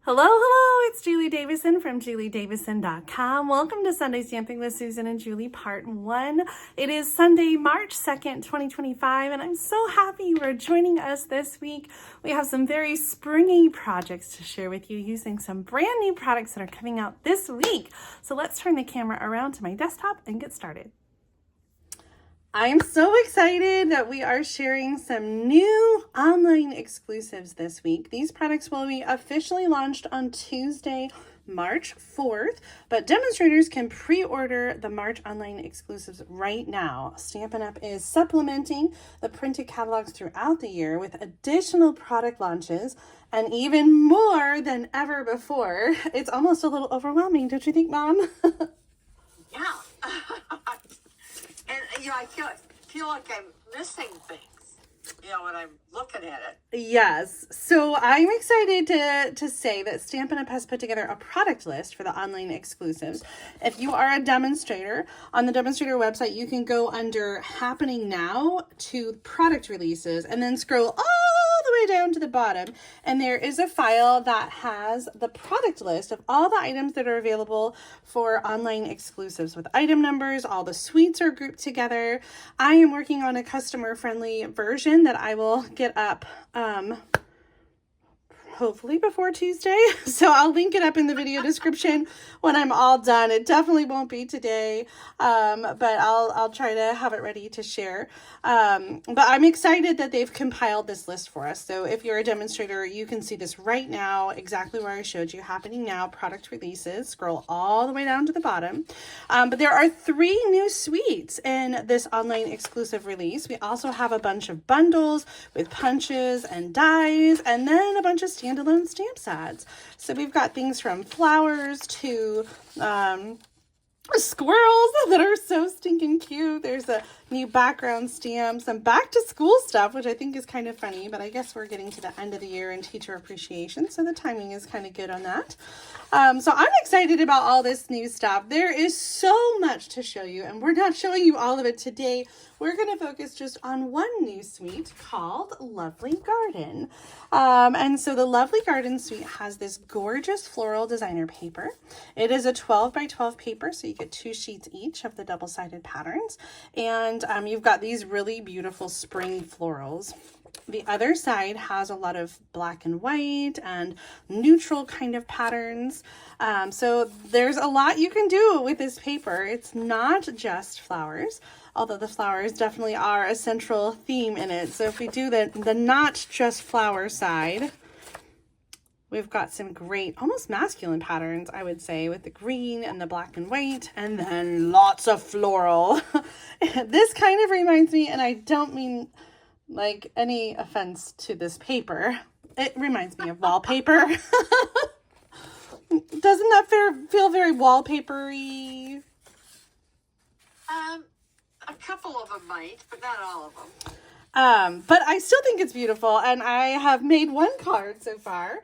Hello, hello, it's Julie Davison from juliedavison.com. Welcome to Sunday Stamping with Susan and Julie Part 1. It is Sunday, March 2nd, 2025, and I'm so happy you are joining us this week. We have some very springy projects to share with you using some brand new products that are coming out this week. So let's turn the camera around to my desktop and get started. I'm so excited that we are sharing some new online exclusives this week. These products will be officially launched on Tuesday, March 4th, but demonstrators can pre-order the March online exclusives right now. Stampin' Up! Is supplementing the printed catalogs throughout the year with additional product launches and even more than ever before. It's almost a little overwhelming, don't you think, Mom? Yeah. And, I feel like I'm missing things, when I'm looking at it. Yes. So I'm excited to say that Stampin' Up! Has put together a product list for the online exclusives. If you are a demonstrator, on the demonstrator website, you can go under Happening Now to Product Releases and then scroll all the way down to the bottom. And there is a file that has the product list of all the items that are available for online exclusives with item numbers. All the suites are grouped together. I am working on a customer-friendly version that I will get up hopefully before Tuesday. So I'll link it up in the video description when I'm all done. It definitely won't be today, but I'll try to have it ready to share. But I'm excited that they've compiled this list for us. So if you're a demonstrator, you can see this right now, exactly where I showed you, Happening Now, product releases. Scroll all the way down to the bottom. But there are 3 new suites in this online exclusive release. We also have a bunch of bundles with punches and dies, and then a bunch of standalone stamp sets. So we've got things from flowers to squirrels that are so stinking cute. There's a new background stamp, some back to school stuff, which I think is kind of funny, but I guess we're getting to the end of the year and teacher appreciation, so the timing is kind of good on that. So I'm excited about all this new stuff. There is so much to show you, and we're not showing you all of it today. We're going to focus just on one new suite called Lovely Garden. And so the Lovely Garden suite has this gorgeous floral designer paper. It is a 12 by 12 paper, so you get 2 sheets each of the double-sided patterns. And you've got these really beautiful spring florals. The other side has a lot of black and white and neutral kind of patterns. So there's a lot you can do with this paper. It's not just flowers, although the flowers definitely are a central theme in it. So if we do the not just flower side, we've got some great, almost masculine patterns, I would say, with the green and the black and white, and then lots of floral. This kind of reminds me, and I don't mean like any offense to this paper, it reminds me of wallpaper. Doesn't that feel very wallpapery? A couple of them might, but not all of them. But I still think it's beautiful, and I have made 1 card so far,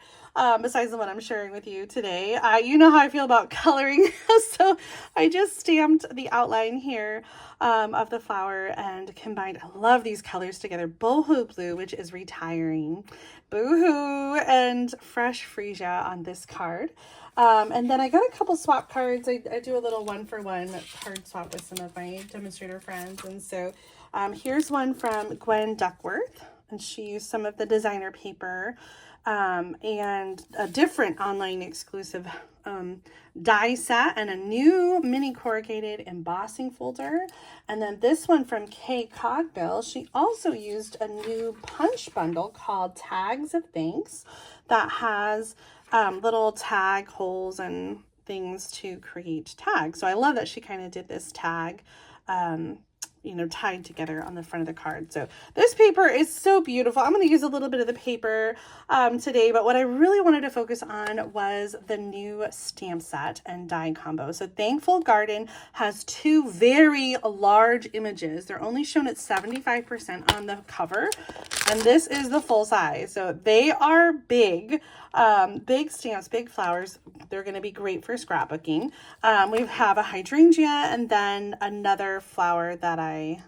besides the one I'm sharing with you today. You know how I feel about coloring, so I just stamped the outline here of the flower and combined, I love these colors together, Boho Blue, which is retiring, Boohoo, and Fresh Freesia on this card. And then I got a couple swap cards. I do a little 1-for-1 card swap with some of my demonstrator friends. And so here's one from Gwen Duckworth, and she used some of the designer paper and a different online exclusive die set and a new mini corrugated embossing folder. And then this one from Kay Cogbill, she also used a new punch bundle called Tags of Thanks that has little tag holes and things to create tags. So I love that she kind of did this tag tied together on the front of the card. So this paper is so beautiful. I'm going to use a little bit of the paper today, but what I really wanted to focus on was the new stamp set and die combo. So Thankful Garden has 2 very large images. They're only shown at 75% on the cover, and this is the full size. So they are big. Big stamps, big flowers. They're going to be great for scrapbooking. We have a hydrangea and then another flower that I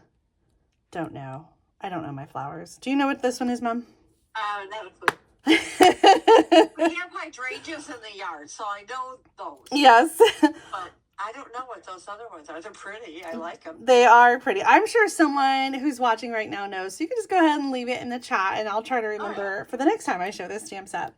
don't know. I don't know my flowers. Do you know what this one is, Mom? Not a clue. We have hydrangeas in the yard, so I know those. Yes. But I don't know what those other ones are. They're pretty. I like them. They are pretty. I'm sure someone who's watching right now knows. So you can just go ahead and leave it in the chat, and I'll try to remember for the next time I show this stamp set.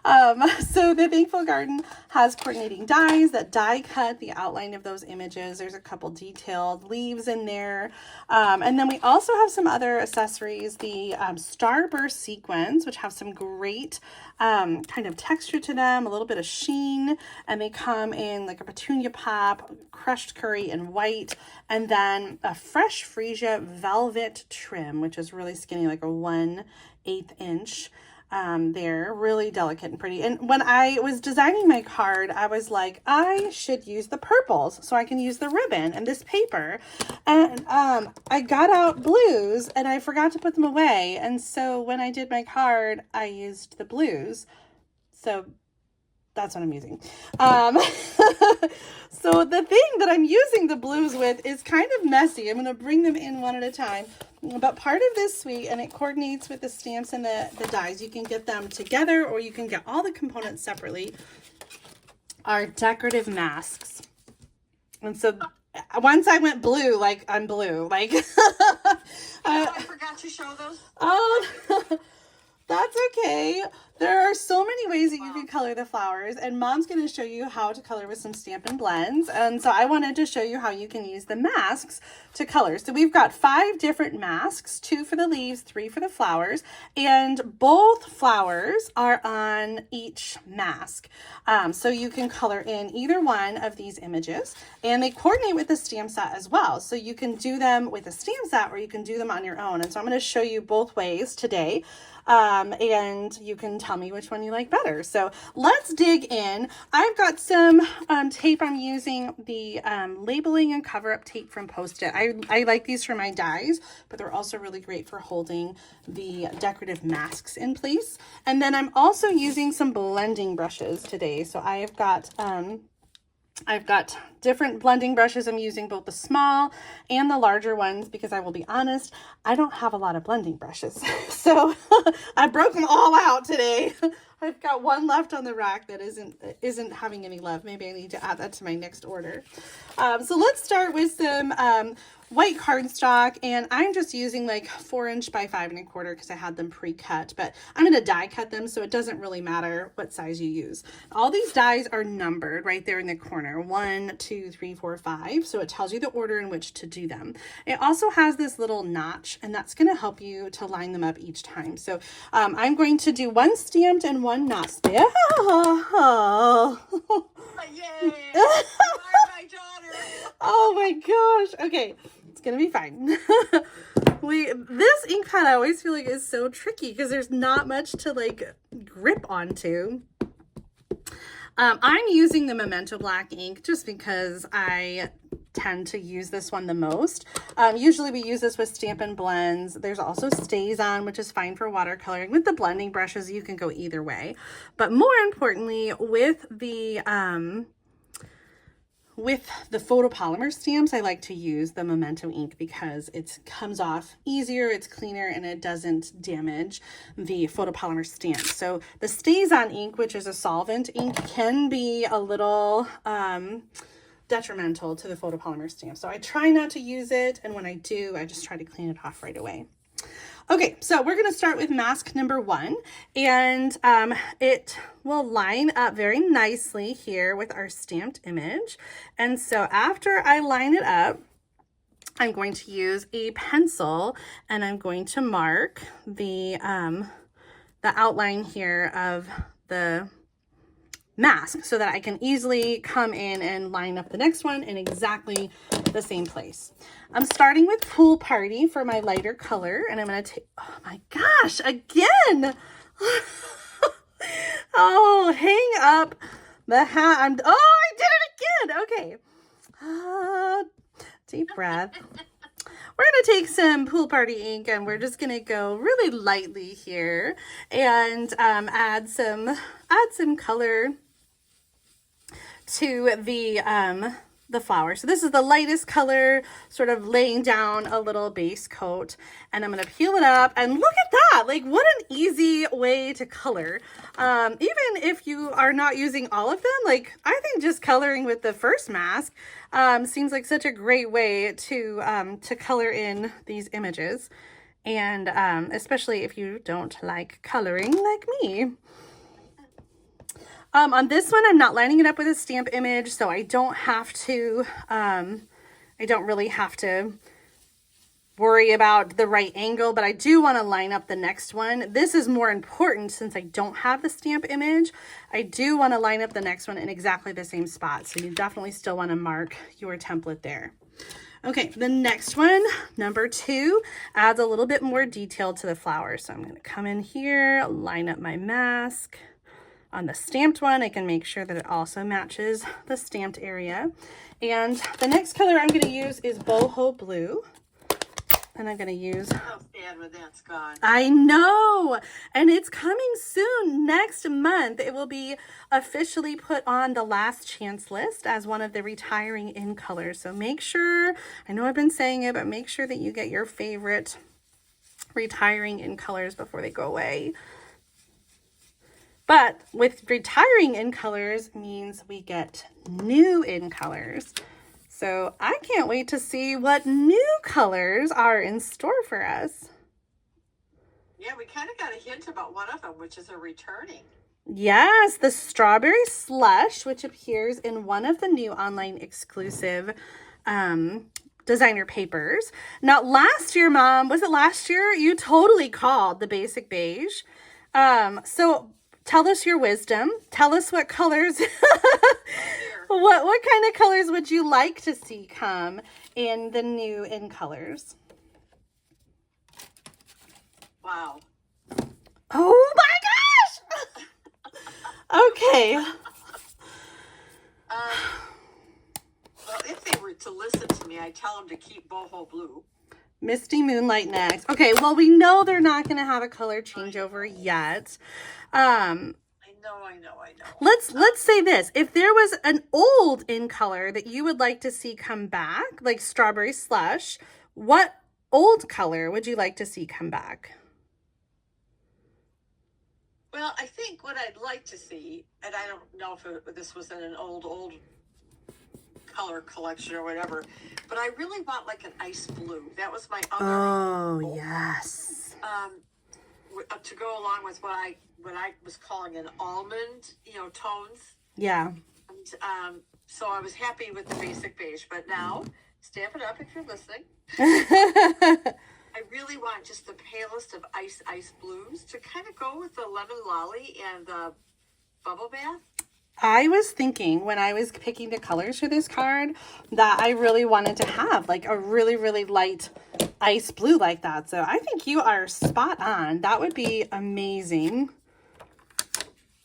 So the Thankful Garden has coordinating dies that die cut the outline of those images. There's a couple detailed leaves in there. And then we also have some other accessories, the Starburst Sequins, which have some great kind of texture to them, a little bit of sheen, and they come in like a petunia pop, crushed curry and white, and then a fresh Freesia velvet trim, which is really skinny, like a 1/8 inch. They're really delicate and pretty. And when I was designing my card, I was like, I should use the purples so I can use the ribbon and this paper. And I got out blues and I forgot to put them away. And so when I did my card, I used the blues. So that's what I'm using. So the thing that I'm using the blues with is kind of messy. I'm going to bring them in one at a time. But part of this suite, and it coordinates with the stamps and the dies, you can get them together or you can get all the components separately, are decorative masks. And so once I went blue, like I'm blue, like I forgot to show those. Oh, that's okay. There are so many ways that you can color the flowers, and Mom's going to show you how to color with some Stampin' Blends. And so I wanted to show you how you can use the masks to color. So we've got 5 different masks, 2 for the leaves, 3 for the flowers, and both flowers are on each mask. So you can color in either one of these images, and they coordinate with the stamp set as well. So you can do them with a stamp set or you can do them on your own. And so I'm going to show you both ways today. And you can tell me which one you like better. So let's dig in. I've got some tape. I'm using the labeling and cover up tape from Post-it. I like these for my dies, but they're also really great for holding the decorative masks in place. And then I'm also using some blending brushes today. So I've got different blending brushes. I'm using both the small and the larger ones because I will be honest, I don't have a lot of blending brushes. So I broke them all out today. I've got one left on the rack that isn't having any love. Maybe I need to add that to my next order. So let's start with some white cardstock, and I'm just using like 4" by 5 1/4 because I had them pre-cut, but I'm going to die cut them so it doesn't really matter what size you use. All these dies are numbered right there in the corner, 1, 2, 3, 4, 5. So it tells you the order in which to do them. It also has this little notch, and that's going to help you to line them up each time. So I'm going to do one stamped and one not stamped. Yay! You are my daughter. Oh my gosh. Okay. It's gonna be fine. This ink pad I always feel like is so tricky because there's not much to like grip onto. I'm using the Memento Black ink just because I tend to use this one the most. Usually we use this with Stampin' Blends. There's also StazOn, which is fine for watercoloring. With the blending brushes, you can go either way. But more importantly, with the photopolymer stamps, I like to use the Memento ink because it comes off easier, it's cleaner, and it doesn't damage the photopolymer stamp. So the StazOn ink, which is a solvent ink, can be a little detrimental to the photopolymer stamp. So I try not to use it, and when I do, I just try to clean it off right away. Okay, so we're going to start with mask number 1, and it will line up very nicely here with our stamped image. And so after I line it up, I'm going to use a pencil and I'm going to mark the outline here of the mask so that I can easily come in and line up the next one in exactly the same place. I'm starting with Pool Party for my lighter color, and I'm going to take, oh my gosh, again. Oh, hang up the hat. Oh, I did it again. Okay. Deep breath. We're going to take some Pool Party ink and we're just going to go really lightly here and add some color to the flower. So this is the lightest color, sort of laying down a little base coat. And I'm going to peel it up and look at that. Like, what an easy way to color. Even if you are not using all of them, like, I think just coloring with the first mask seems like such a great way to color in these images. And especially if you don't like coloring like me. On this one, I'm not lining it up with a stamp image, so I don't have to, I don't really have to worry about the right angle, but I do want to line up the next one. This is more important since I don't have the stamp image. I do want to line up the next one in exactly the same spot, so you definitely still want to mark your template there. Okay, the next one, number 2, adds a little bit more detail to the flower. So I'm going to come in here, line up my mask. On the stamped one, I can make sure that it also matches the stamped area. And the next color I'm going to use is Boho Blue. And I'm going to use... Oh, sad when that's gone. I know! And it's coming soon, next month. It will be officially put on the last chance list as one of the retiring in colors. So make sure, I know I've been saying it, but make sure that you get your favorite retiring in colors before they go away. But with retiring in colors means we get new in colors. So I can't wait to see what new colors are in store for us. Yeah, we kind of got a hint about one of them, which is a returning. Yes, the Strawberry Slush, which appears in one of the new online exclusive designer papers. Now, last year, Mom, was it last year? You totally called the basic beige. So tell us your wisdom. Tell us what colors, what kind of colors would you like to see come in the new in colors? Wow. Oh my gosh! Okay. Well, if they were to listen to me, I tell them to keep Boho Blue. Misty Moonlight next. Okay, well, we know they're not going to have a color changeover yet. I know. Let's say this. If there was an old in color that you would like to see come back, like Strawberry Slush, what old color would you like to see come back? Well, I think what I'd like to see, and I don't know if this was in an old color collection or whatever, but I really want like an ice blue. That was my other Oh, yes. to go along with what I was calling an almond, tones. Yeah. And so I was happy with the basic beige, but now Stampin' Up if you're listening. I really want just the palest of ice blues to kind of go with the lemon lolly and the bubble bath. I was thinking when I was picking the colors for this card that I really wanted to have like a really, really light ice blue like that. So I think you are spot on. That would be amazing.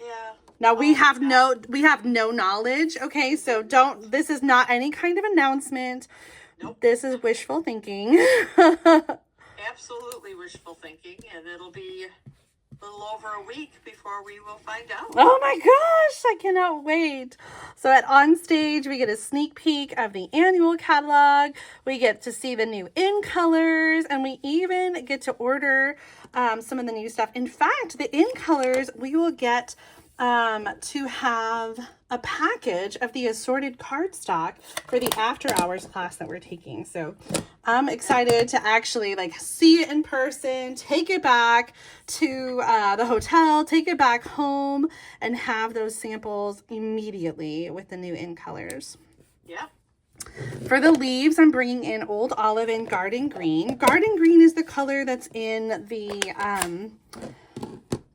Yeah. Now we have no knowledge. Okay. So this is not any kind of announcement. Nope. This is wishful thinking. Absolutely wishful thinking. And it'll be a little over a week before we will find out. Oh my gosh, I cannot wait. So at On Stage, we get a sneak peek of the annual catalog. We get to see the new in colors, and we even get to order some of the new stuff. In fact, the in colors, we will get to have a package of the assorted cardstock for the after hours class that we're taking. So I'm excited to actually see it in person, take it back to the hotel, take it back home, and have those samples immediately with the new in colors. Yeah. For the leaves, I'm bringing in Old Olive and Garden Green. Garden Green is the color that's in the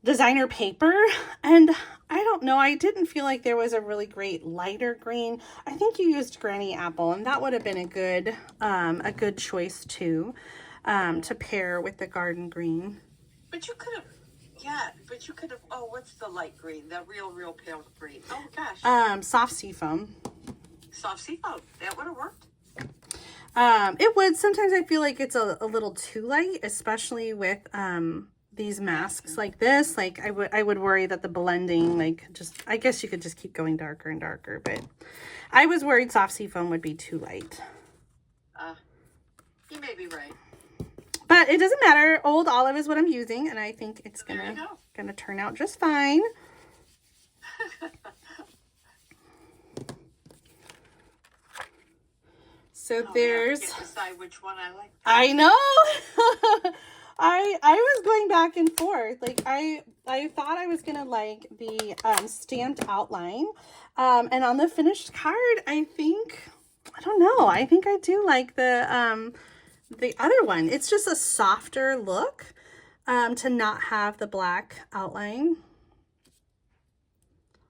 designer paper, and I don't know, I didn't feel like there was a really great lighter green. I think you used Granny Apple, and that would have been a good choice too, to pair with the Garden Green. But you could have, oh, what's the light green? The real pale green. Oh gosh. Soft Seafoam. Soft Seafoam. That would have worked. It would. Sometimes I feel like it's a little too light, especially with these masks like this, like I would worry that the blending, like just, I guess you could just keep going darker and darker, but I was worried soft seafoam would be too light. You may be right. But it doesn't matter. Old Olive is what I'm using, and I think it's gonna turn out just fine. So there's. I can't decide which one I like. I know. I was going back and forth. Like I thought I was gonna like the stamped outline, and on the finished card, I don't know. I think I do like the other one. It's just a softer look, to not have the black outline.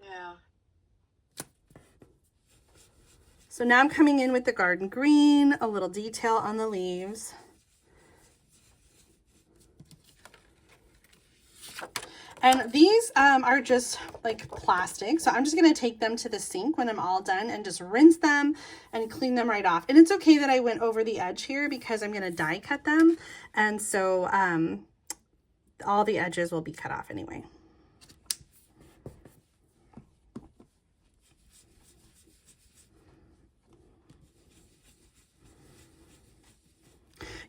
Yeah. So now I'm coming in with the garden green, a little detail on the leaves. And these are just like plastic. So I'm just going to take them to the sink when I'm all done and just rinse them and clean them right off. And it's okay that I went over the edge here because I'm going to die cut them. And so all the edges will be cut off anyway.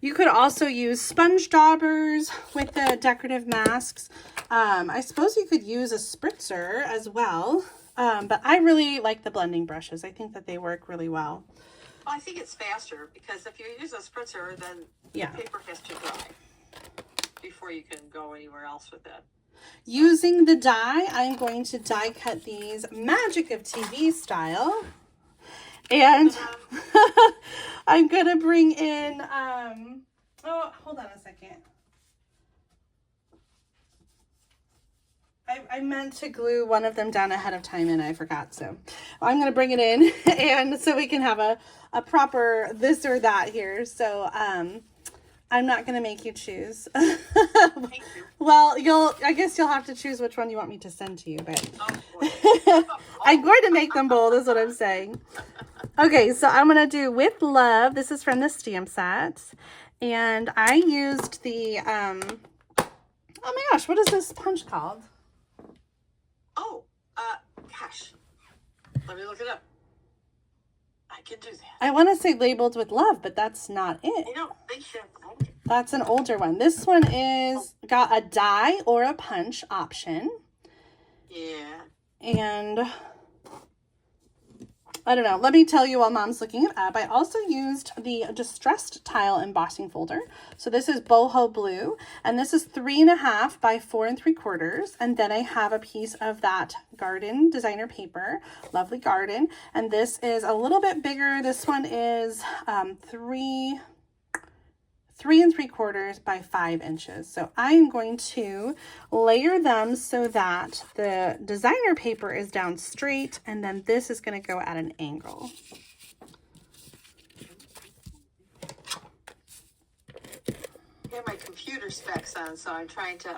You could also use sponge daubers with the decorative masks. I suppose you could use a spritzer as well, but I really like the blending brushes. I think that they work really well. I think it's faster because if you use a spritzer, then the paper has to dry before you can go anywhere else with it. Using the die, I'm going to die cut these Magic of TV style. And I'm going to bring in, oh, hold on a second. I meant to glue one of them down ahead of time and I forgot. So I'm going to bring it in and so we can have a proper this or that here. So, I'm not going to make you choose. Thank you. Well, I guess you'll have to choose which one you want me to send to you, but I'm going to make them bold is what I'm saying. Okay, so I'm going to do With Love. This is from the stamp set. And I used the, oh my gosh, what is this punch called? Oh, gosh. Let me look it up. I can do that. I want to say Labeled with Love, but that's not it. I don't think so. That's an older one. This one is got a die or a punch option. Yeah. And I don't know. Let me tell you while Mom's looking it up. I also used the Distressed Tile embossing folder. So this is Boho Blue, and this is 3.5 by 4 3/4. And then I have a piece of that garden designer paper, Lovely Garden. And this is a little bit bigger. This one is 3 3/4 by 5 inches. So I'm going to layer them so that the designer paper is down straight and then this is going to go at an angle. I have my computer specs on, so I'm trying to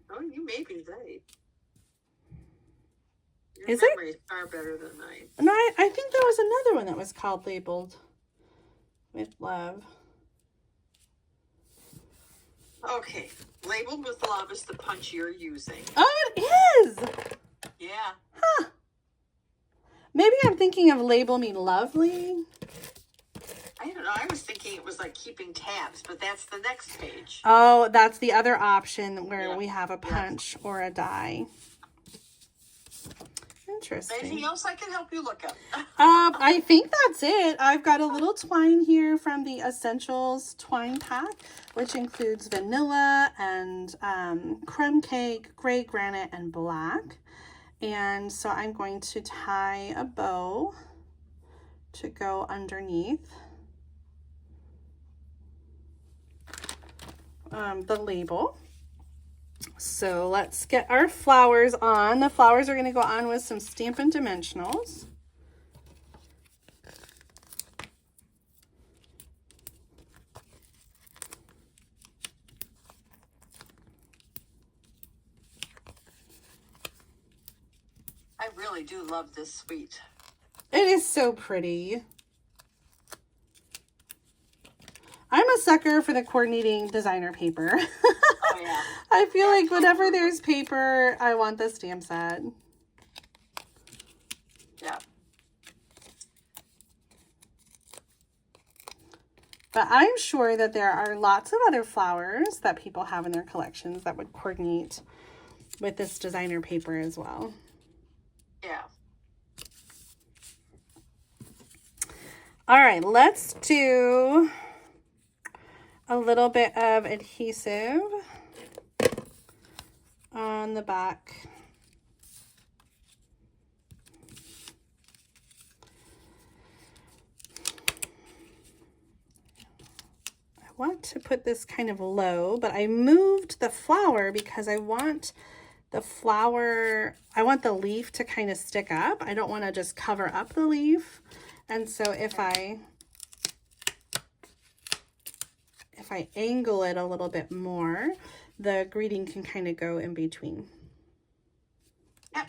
oh, you may be right. Your memory is far better than mine. No, I think there was another one that was called Labeled with Love. Okay, Labeled with Love is the punch you're using. Oh, it is! Yeah. Huh. Maybe I'm thinking of Label Me Lovely. I don't know. I was thinking it was like keeping tabs, but that's the next page. Oh, that's the other option where we have a punch or a die. Interesting. Anything else I can help you look up? I think that's it. I've got a little twine here from the Essentials twine pack, which includes vanilla and crumb cake, gray granite, and black. And so I'm going to tie a bow to go underneath the label. So let's get our flowers on. The flowers are going to go on with some Stampin' Dimensionals. I really do love this suite. It is so pretty. a sucker for the coordinating designer paper. Oh, yeah. I feel like whenever there's paper, I want the stamp set. Yeah. But I'm sure that there are lots of other flowers that people have in their collections that would coordinate with this designer paper as well. Yeah. All right, let's do a little bit of adhesive on the back. I want to put this kind of low, but I moved the flower because I want the flower, I want the leaf to kind of stick up. I don't want to just cover up the leaf. And so if I angle it a little bit more, the greeting can kind of go in between. Yep.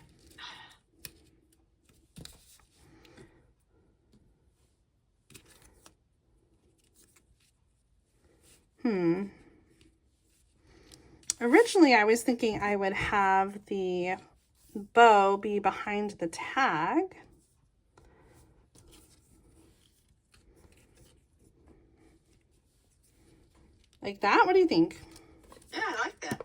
Originally, I was thinking I would have the bow be behind the tag. Like that? What do you think? Yeah, I like that.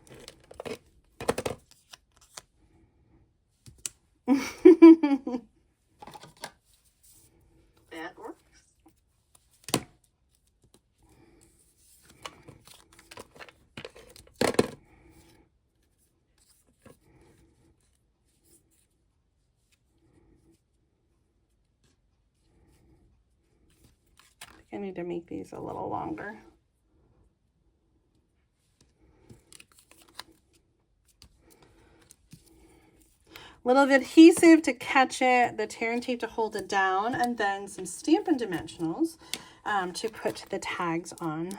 That works. I need to make these a little longer. Little bit of adhesive to catch it, the tear and tape to hold it down, and then some Stampin' Dimensionals to put the tags on.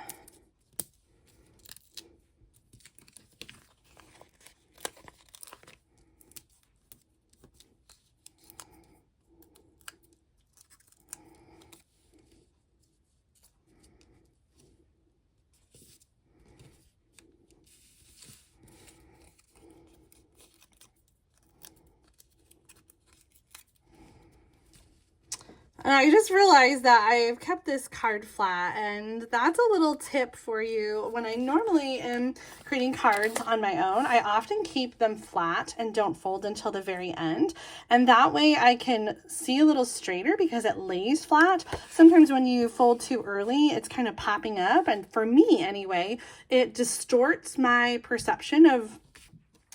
And I just realized that I've kept this card flat, and that's a little tip for you. When I normally am creating cards on my own, I often keep them flat and don't fold until the very end. And that way I can see a little straighter because it lays flat. Sometimes when you fold too early, it's kind of popping up. And for me anyway, it distorts my perception of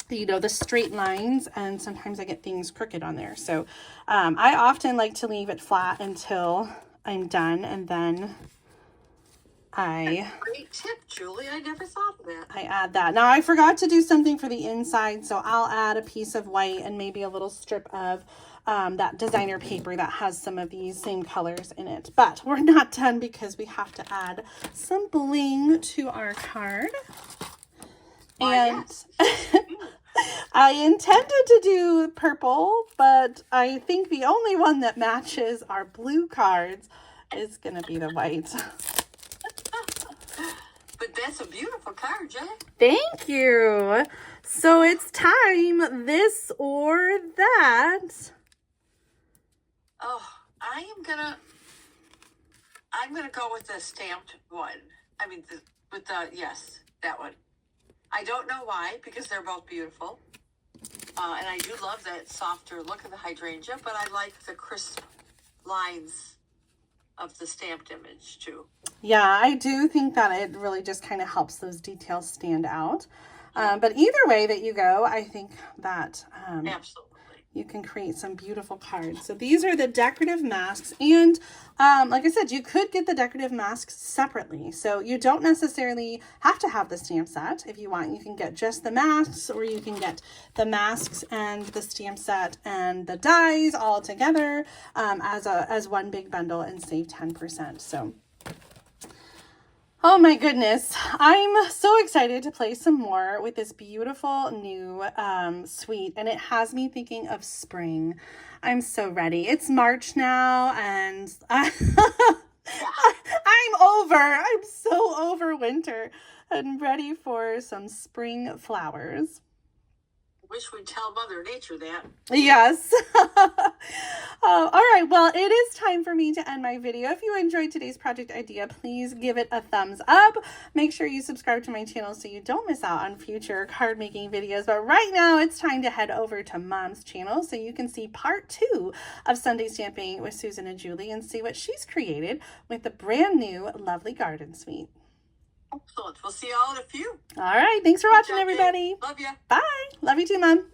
the straight lines, and sometimes I get things crooked on there. So I often like to leave it flat until I'm done, and then Great tip, Julie. I never thought of that. I add that. Now I forgot to do something for the inside, so I'll add a piece of white and maybe a little strip of that designer paper that has some of these same colors in it. But we're not done because we have to add some bling to our card. And yes. I intended to do purple, but I think the only one that matches our blue cards is going to be the white. But that's a beautiful card, Jay. Thank you. So it's time, this or that. Oh, I'm gonna go with the stamped one. I mean, yes, that one. I don't know why, because they're both beautiful. And I do love that softer look of the hydrangea, but I like the crisp lines of the stamped image too. Yeah, I do think that it really just kind of helps those details stand out. But either way that you go, I think that Absolutely. You can create some beautiful cards. So these are the decorative masks. And like I said, you could get the decorative masks separately. So you don't necessarily have to have the stamp set. If you want, you can get just the masks, or you can get the masks and the stamp set and the dies all together as one big bundle and save 10%. So oh my goodness, I'm so excited to play some more with this beautiful new suite, and it has me thinking of spring. I'm so ready. It's March now, and I'm so over winter and ready for some spring flowers. Wish we'd tell Mother Nature that. Yes. All right, well, it is time for me to end my video. If you enjoyed today's project idea, please give it a thumbs up. Make sure you subscribe to my channel so you don't miss out on future card making videos. But right now, it's time to head over to Mom's channel so you can see part 2 of Sunday Stamping with Susan and Julie and see what she's created with the brand new Lovely Garden Suite. Excellent. We'll see you all in a few. All right, thanks for watching, everybody. Love you. Bye. Love you too, Mom.